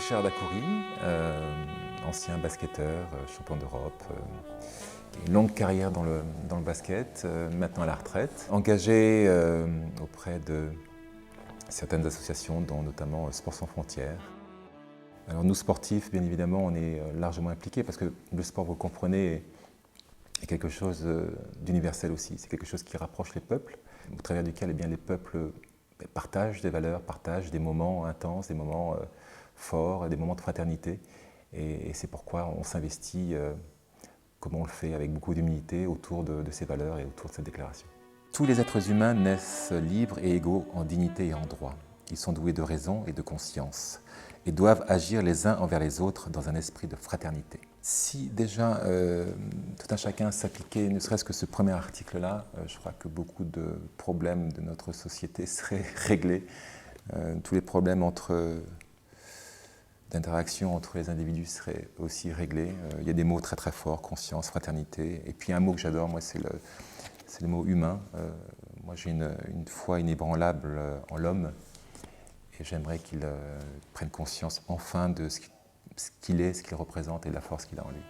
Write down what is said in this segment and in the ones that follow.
Richard Dacoury, ancien basketteur, champion d'Europe, une longue carrière dans le basket, maintenant à la retraite, engagé auprès de certaines associations, dont notamment Sport sans frontières. Alors nous sportifs, bien évidemment, on est largement impliqués parce que le sport, vous le comprenez, est quelque chose d'universel aussi. C'est quelque chose qui rapproche les peuples, au travers duquel les peuples partagent des valeurs, partagent des moments intenses, des moments forts, des moments de fraternité. Et c'est pourquoi on s'investit, comme on le fait, avec beaucoup d'humilité autour de ces valeurs et autour de cette déclaration. Tous les êtres humains naissent libres et égaux en dignité et en droit. Ils sont doués de raison et de conscience et doivent agir les uns envers les autres dans un esprit de fraternité. Si déjà tout un chacun s'appliquait, ne serait-ce que ce premier article-là, je crois que beaucoup de problèmes de notre société seraient réglés. Tous les problèmes d'interaction entre les individus seraient aussi réglés. Il y a des mots très très forts, conscience, fraternité. Et puis un mot que j'adore, moi, c'est le mot humain. Moi, j'ai une foi inébranlable en l'homme. Et j'aimerais qu'il prenne conscience enfin de ce qu'il est, ce qu'il représente et de la force qu'il a en lui.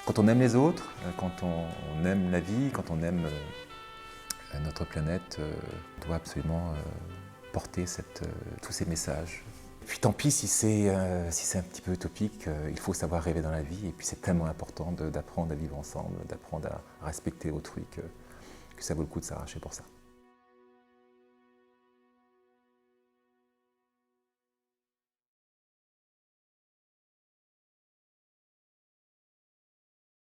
Quand on aime les autres, quand on aime la vie, quand on aime notre planète, on doit absolument porter tous ces messages. Puis tant pis si c'est un petit peu utopique, il faut savoir rêver dans la vie. Et puis c'est tellement important d'apprendre à vivre ensemble, d'apprendre à respecter autrui que ça vaut le coup de s'arracher pour ça.